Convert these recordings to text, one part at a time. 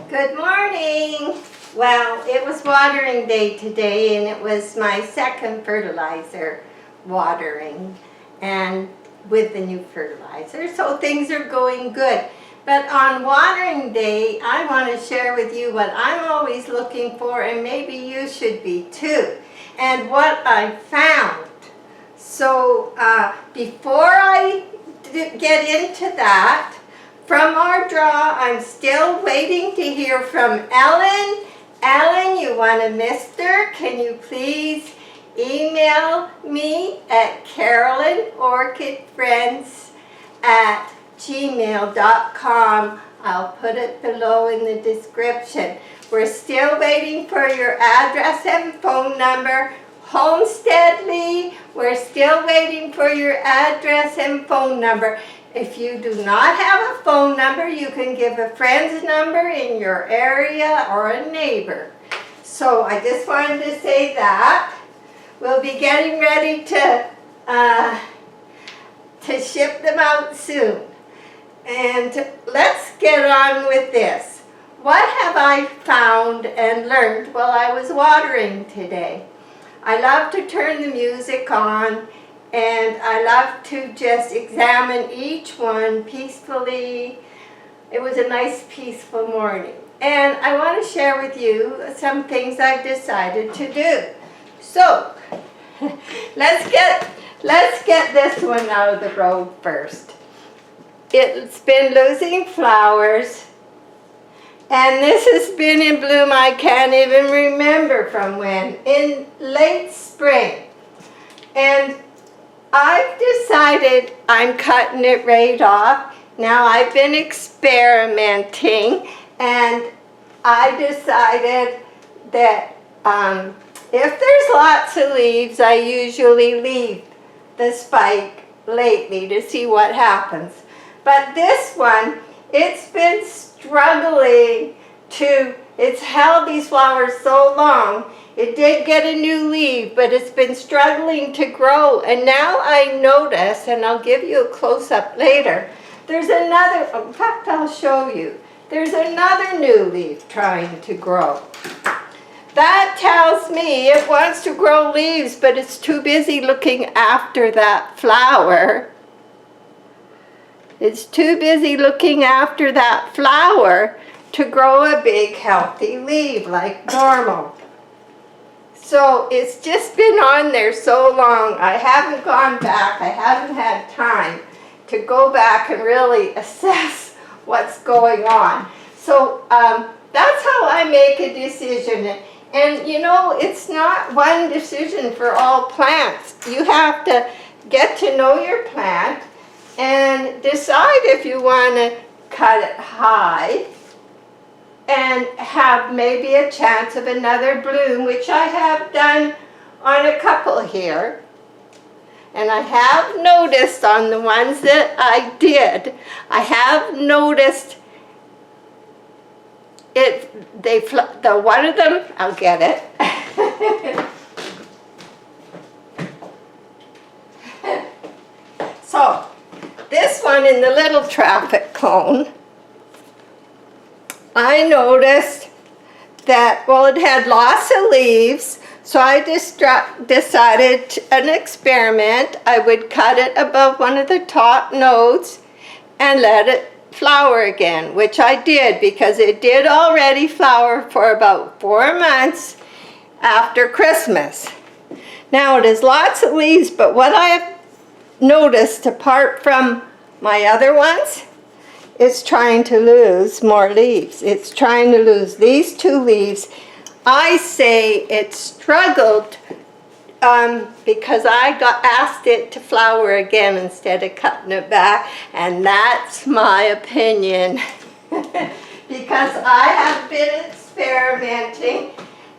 Good morning. Well, it was watering day today, and it was my second fertilizer watering, and with the new fertilizer, so things are going good. But on watering day, I want to share with you what I'm always looking for, and maybe you should be too, and what I found. So before I get into that, from our draw, I'm still waiting to hear from Ellen. Ellen, you want a mister? Can you please email me at carolynorchidfriends@gmail.com. I'll put it below in the description. We're still waiting for your address and phone number. Homestead Lee, we're still waiting for your address and phone number. If you do not have a phone number, you can give a friend's number in your area or a neighbor. So I just wanted to say that. We'll be getting ready to ship them out soon. And let's get on with this. What have I found and learned while I was watering today? I love to turn the music on, and I love to just examine each one peacefully. It was a nice peaceful morning. And I want to share with you some things I've decided to do. So, let's get this one out of the road first. It's been losing flowers, and this has been in bloom I can't even remember from when, in late spring. And I've decided I'm cutting it right off. Now I've been experimenting, and I decided that if there's lots of leaves, I usually leave the spike lately to see what happens. But this one, it's been struggling it's held these flowers so long. It did get a new leaf, but it's been struggling to grow. And now I notice, and I'll give you a close-up later, there's another, in fact, I'll show you. There's another new leaf trying to grow. That tells me it wants to grow leaves, but it's too busy looking after that flower. It's too busy looking after that flower to grow a big, healthy leaf like normal. So it's just been on there so long. I haven't gone back. I haven't had time to go back and really assess what's going on. So that's how I make a decision. And you know, it's not one decision for all plants. You have to get to know your plant and decide if you want to cut it high and have maybe a chance of another bloom, which I have done on a couple here. And I have noticed on the ones that I did, I have noticed the one of them, I'll get it. So, this one in the little traffic cone, I noticed that, well, it had lots of leaves, so I decided an experiment. I would cut it above one of the top nodes and let it flower again, which I did because it did already flower for about 4 months after Christmas. Now it has lots of leaves, but what I have noticed, apart from my other ones, it's trying to lose more leaves. It's trying to lose these 2 leaves. I say it struggled because I asked it to flower again instead of cutting it back, and that's my opinion. Because I have been experimenting,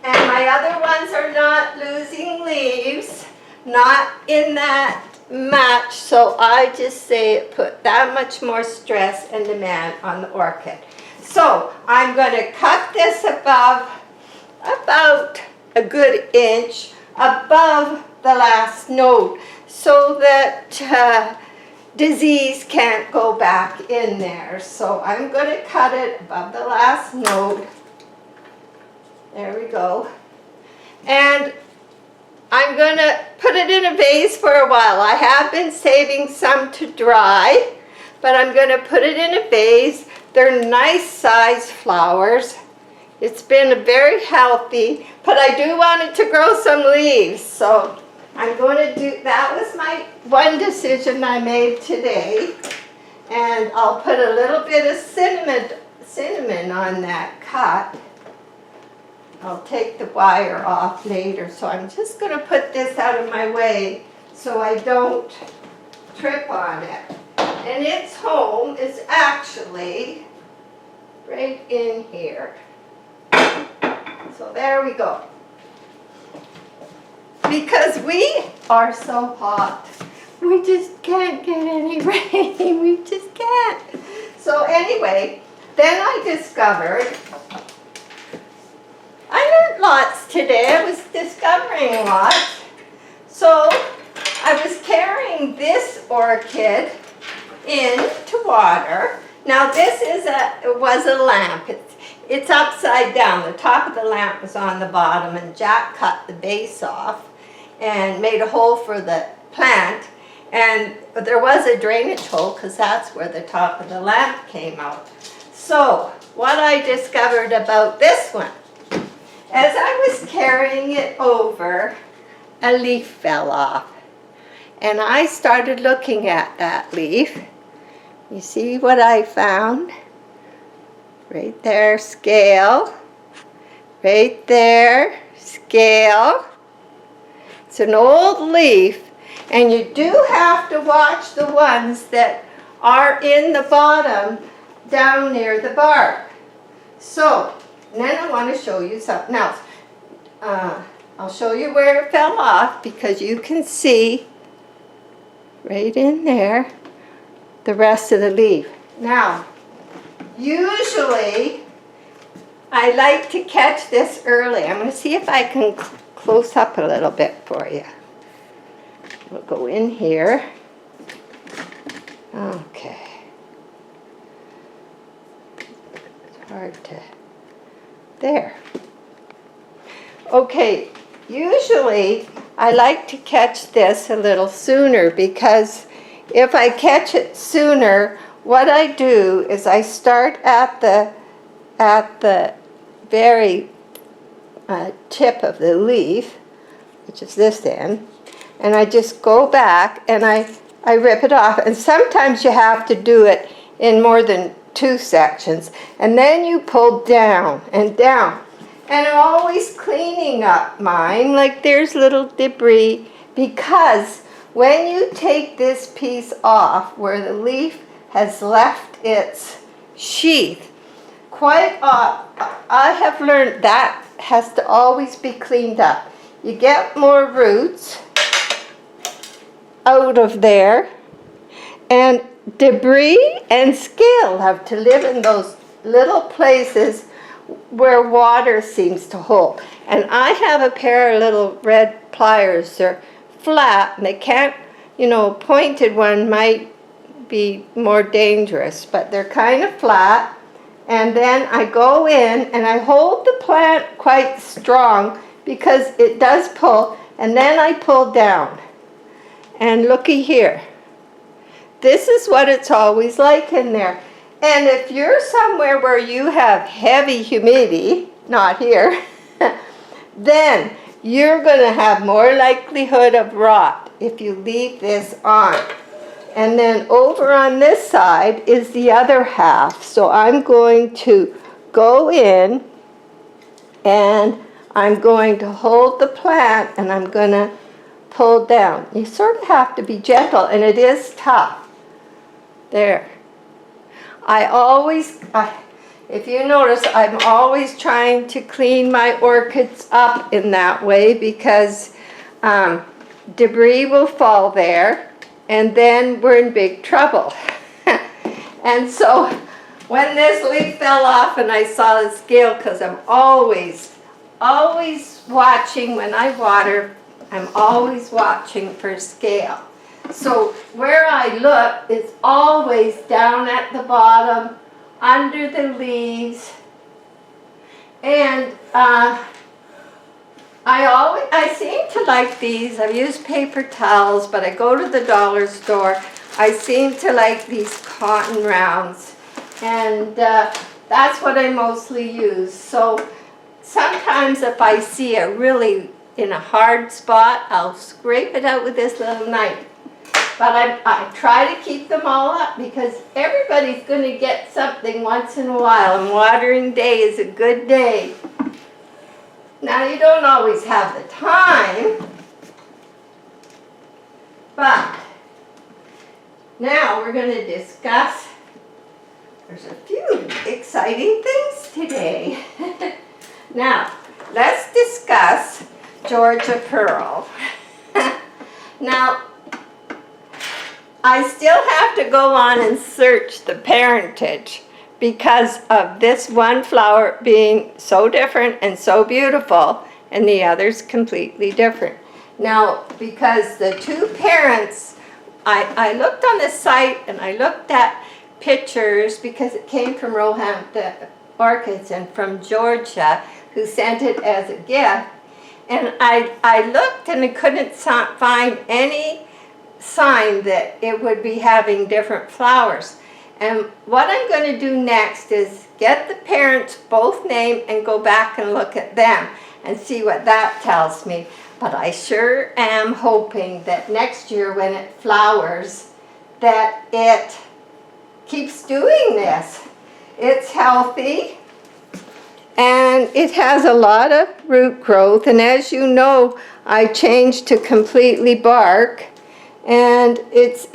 and my other ones are not losing leaves, not in that much, so I just say it put that much more stress and demand on the orchid. So I'm going to cut this above, about a good inch above the last node, so that disease can't go back in there. So I'm going to cut it above the last node. There we go. And I'm going to put it in a vase for a while. I have been saving some to dry, but I'm going to put it in a vase. They're nice sized flowers. It's been very healthy, but I do want it to grow some leaves. So I'm going to do, that was my one decision I made today. And I'll put a little bit of cinnamon on that cut. I'll take the wire off later. So I'm just going to put this out of my way so I don't trip on it. And its home is actually right in here. So there we go. Because we are so hot, we just can't get any rain. We just can't. So anyway, then I discovered, I learned lots today. I was discovering lots. So I was carrying this orchid in to water. Now this was a lamp. It's upside down. The top of the lamp was on the bottom, and Jack cut the base off and made a hole for the plant. And there was a drainage hole because that's where the top of the lamp came out. So what I discovered about this one, as I was carrying it over, a leaf fell off. And I started looking at that leaf. You see what I found? Right there, scale. Right there, scale. It's an old leaf, and you do have to watch the ones that are in the bottom down near the bark. So, then I want to show you something else. I'll show you where it fell off because you can see right in there the rest of the leaf. Now, usually I like to catch this early. I'm going to see if I can close up a little bit for you. We'll go in here. Okay. It's hard to... There. Okay, usually I like to catch this a little sooner because if I catch it sooner, what I do is I start at the very tip of the leaf, which is this end, and I just go back and I rip it off. And sometimes you have to do it in more than 2 sections. And then you pull down and down. And I'm always cleaning up mine, like there's little debris, because when you take this piece off where the leaf has left its sheath, I have learned that has to always be cleaned up. You get more roots out of there, and debris and scale have to live in those little places where water seems to hold. And I have a pair of little red pliers. They're flat and they can't, pointed one might be more dangerous, but they're kind of flat. And then I go in and I hold the plant quite strong because it does pull, and then I pull down. And looky here. This is what it's always like in there. And if you're somewhere where you have heavy humidity, not here, then you're going to have more likelihood of rot if you leave this on. And then over on this side is the other half. So I'm going to go in and I'm going to hold the plant and I'm going to pull down. You sort of have to be gentle, and it is tough. There. If you notice, I'm always trying to clean my orchids up in that way because debris will fall there and then we're in big trouble. And so when this leaf fell off and I saw the scale, because I'm always watching when I water, I'm always watching for scale. So where I look is always down at the bottom, under the leaves. And I seem to like these. I've used paper towels, but I go to the dollar store. I seem to like these cotton rounds. And that's what I mostly use. So sometimes if I see a really in a hard spot, I'll scrape it out with this little knife. But I try to keep them all up because everybody's going to get something once in a while, and watering day is a good day. Now, you don't always have the time, but now we're going to discuss, there's a few exciting things today. Now, let's discuss Georgia Pearl. Now, I still have to go on and search the parentage because of this one flower being so different and so beautiful and the others completely different. Now, because the two parents, I looked on the site and I looked at pictures because it came from Roehampton Orchids and from Georgia, who sent it as a gift. And I looked and I couldn't find any sign that it would be having different flowers. And what I'm going to do next is get the parents both name and go back and look at them and see what that tells me. But I sure am hoping that next year when it flowers that it keeps doing this. It's healthy and it has a lot of root growth, and as you know, I changed to completely bark, and it's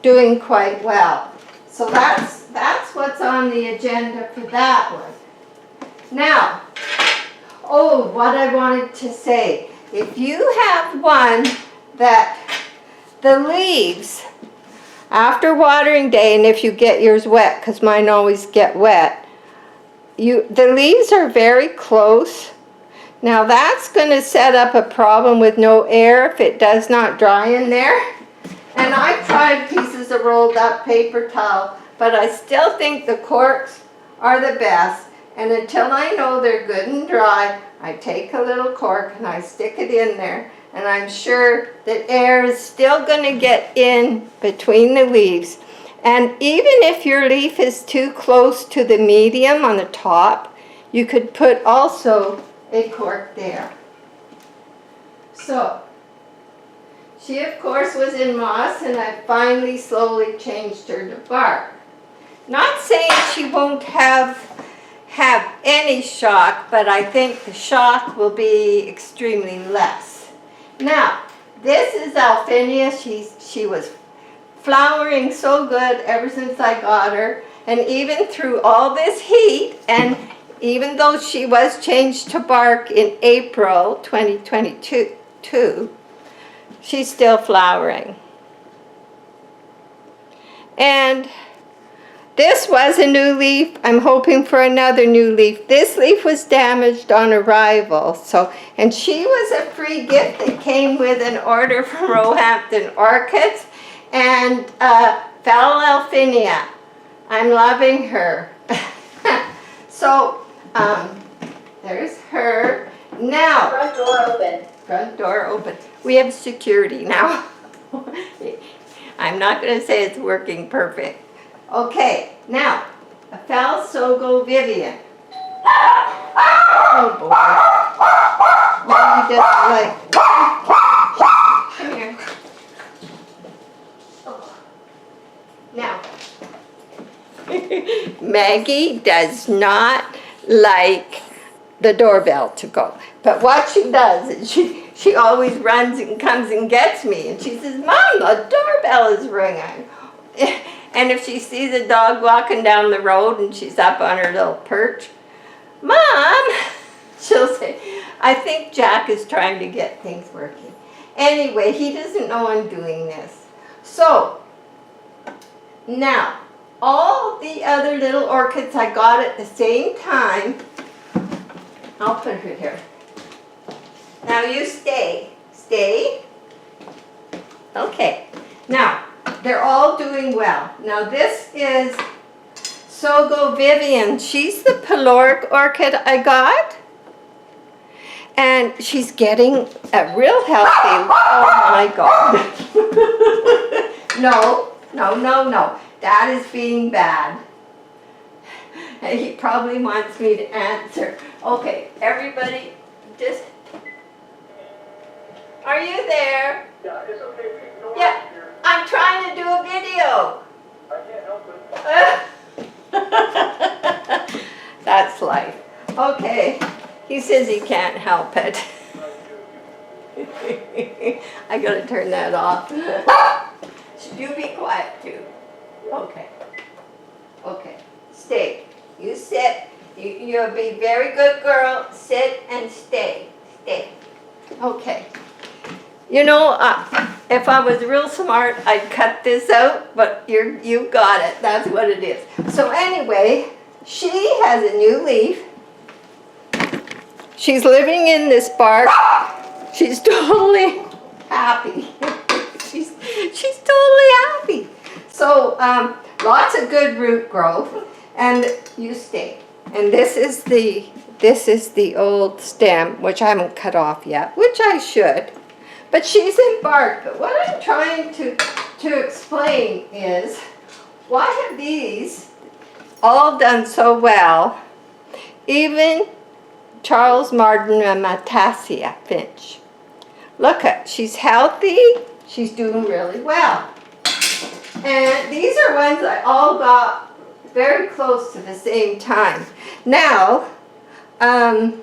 doing quite well. So that's what's on the agenda for that one. Now, oh, what I wanted to say, if you have one that the leaves after watering day, and if you get yours wet, because mine always get wet, the leaves are very close. Now that's going to set up a problem with no air if it does not dry in there. And I've tried pieces of rolled up paper towel, but I still think the corks are the best. And until I know they're good and dry, I take a little cork and I stick it in there. And I'm sure that air is still going to get in between the leaves. And even if your leaf is too close to the medium on the top, you could put also a cork there. So, she of course was in moss, and I finally slowly changed her to bark. Not saying she won't have any shock, but I think the shock will be extremely less. Now, this is Alphinia. She was flowering so good ever since I got her, and even through all this heat, and even though she was changed to bark in April 2022, she's still flowering. And this was a new leaf. I'm hoping for another new leaf. This leaf was damaged on arrival, and she was a free gift that came with an order from Roehampton Orchids and Phal Alphinia. I'm loving her. So, there's her. Now, Front door open. Front door open. We have security now. I'm not going to say it's working perfect. Okay, now, a Phal Sogo Vivian. Oh boy. Maybe just like, come here. Now, Maggie does not like the doorbell to go. But what she does is she always runs and comes and gets me. And she says, Mom, the doorbell is ringing. And if she sees a dog walking down the road and she's up on her little perch, Mom, she'll say, I think Jack is trying to get things working. Anyway, he doesn't know I'm doing this. So, now, all the other little orchids I got at the same time, I'll put her here. Now you stay. Stay. Okay, now, they're all doing well. Now this is Sogo Vivian. She's the pyloric orchid I got. And she's getting a real healthy, oh my God. No. Dad is being bad. He probably wants me to answer. Okay, everybody, just, are you there? Yeah, it's okay. We ignore Yeah, it here. I'm trying to do a video. I can't help it. That's life. Okay, he says he can't help it. I gotta turn that off. Should you be quiet too? Okay. Okay, stay. You sit. You'll be very good girl. Sit and stay. Stay. Okay. You know, if I was real smart, I'd cut this out, but you got it. That's what it is. So anyway, she has a new leaf. She's living in this bark. She's totally happy. she's totally happy. So lots of good root growth, and you stay. And this is the old stem, which I haven't cut off yet, which I should. But she's in bark. But what I'm trying to explain is, why have these all done so well? Even Charles Martin and Matasia Finch. Look at, she's healthy. She's doing really well. And these are ones I all got very close to the same time. Now, Phal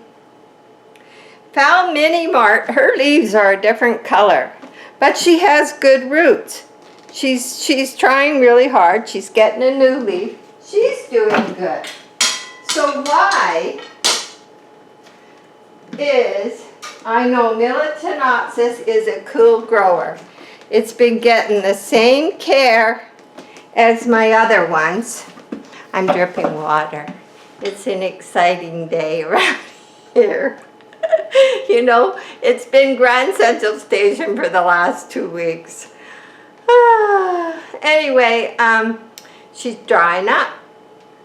Mini Mart, her leaves are a different color, but she has good roots. She's trying really hard. She's getting a new leaf. She's doing good. So why is, I know Militanopsis is a cool grower. It's been getting the same care as my other ones. I'm dripping water. It's an exciting day around here. You know, it's been Grand Central Station for the last 2 weeks. Anyway, she's drying up.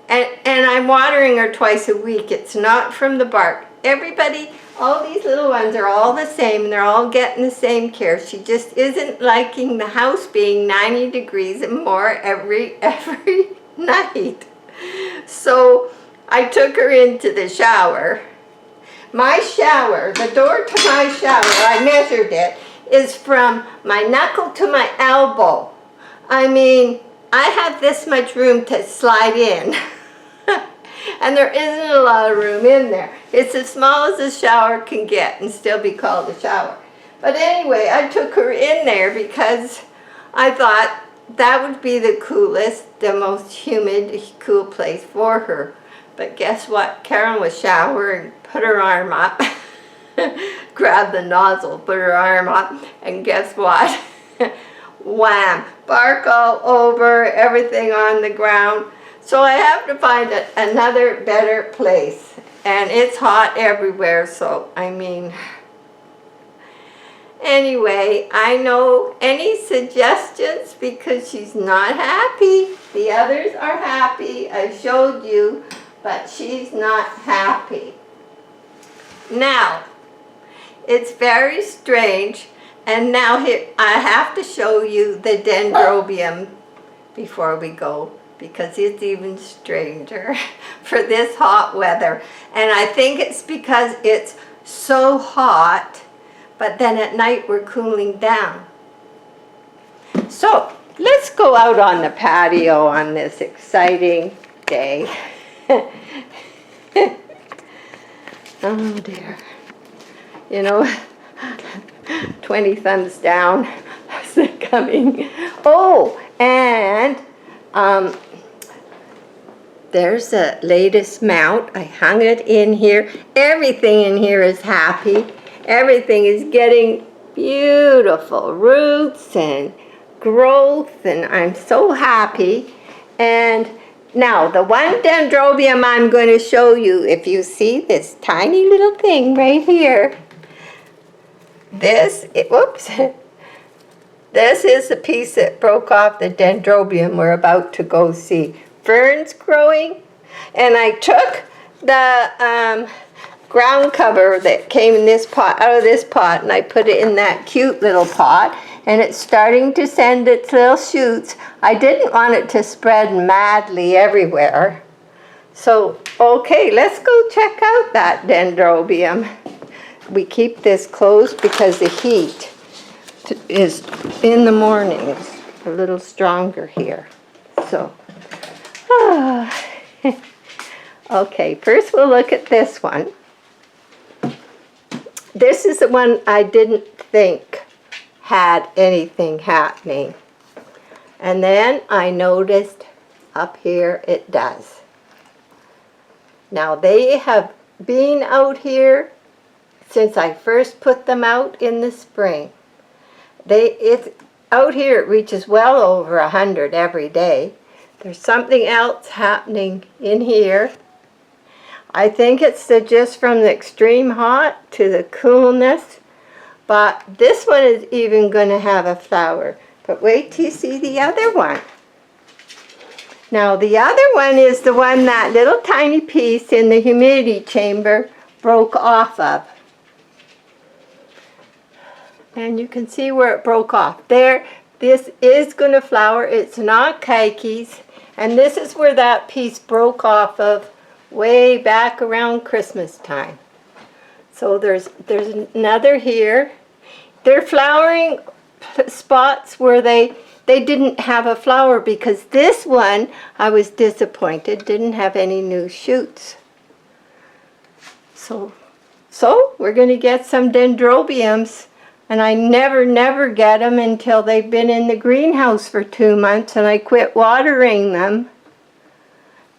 And I'm watering her twice a week. It's not from the bark. Everybody, all these little ones are all the same, and they're all getting the same care. She just isn't liking the house being 90 degrees and more every night. So I took her into the shower. My shower, the door to my shower, I measured it, is from my knuckle to my elbow. I mean, I have this much room to slide in. And there isn't a lot of room in there. It's as small as a shower can get and still be called a shower. But anyway, I took her in there because I thought that would be the coolest, the most humid, cool place for her. But guess what? Karen was showering, put her arm up, grabbed the nozzle, put her arm up, and guess what? Wham! Bark all over, everything on the ground. So I have to find another better place. And it's hot everywhere, so I mean... Anyway, I know any suggestions because she's not happy. The others are happy. I showed you. But she's not happy. Now, it's very strange, and now here, I have to show you the dendrobium before we go, because it's even stranger for this hot weather. And I think it's because it's so hot, but then at night we're cooling down. So, let's go out on the patio on this exciting day. Oh dear. You know, 20 thumbs down. How's it coming? Oh, and there's the latest mount. I hung it in here. Everything in here is happy. Everything is getting beautiful roots and growth, and I'm so happy. And now, the one dendrobium I'm going to show you, if you see this tiny little thing right here, whoops, This is the piece that broke off the dendrobium we're about to go see. Ferns growing, and I took the ground cover that came in this pot, out of this pot, and I put it in that cute little pot, and it's starting to send its little shoots. I didn't want it to spread madly everywhere. So, okay, let's go check out that dendrobium. We keep this closed because the heat is in the mornings a little stronger here. So, okay, first we'll look at this one. This is the one I didn't think had anything happening. And then I noticed up here it does. Now they have been out here since I first put them out in the spring. It's out here, it reaches well over 100 every day. There's something else happening in here. I think it's just from the extreme hot to the coolness, but this one is even going to have a flower. But wait till you see the other one. Now the other one is the one that little tiny piece in the humidity chamber broke off of. And you can see where it broke off. There, this is going to flower. It's not keikes. And this is where that piece broke off of way back around Christmas time. So there's another here. They're flowering spots where they didn't have a flower, because this one, I was disappointed, didn't have any new shoots. So we're going to get some dendrobiums. And I never get them until they've been in the greenhouse for 2 months, and I quit watering them.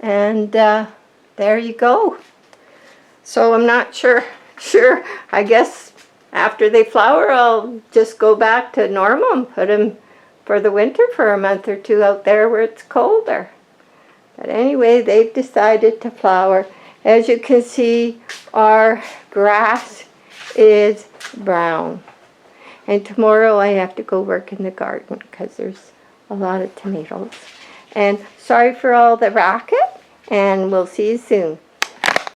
And there you go. So I'm not sure. I guess after they flower, I'll just go back to normal and put them for the winter for a month or two out there where it's colder. But anyway, they've decided to flower. As you can see, our grass is brown. And tomorrow I have to go work in the garden because there's a lot of tomatoes. And sorry for all the racket, and we'll see you soon.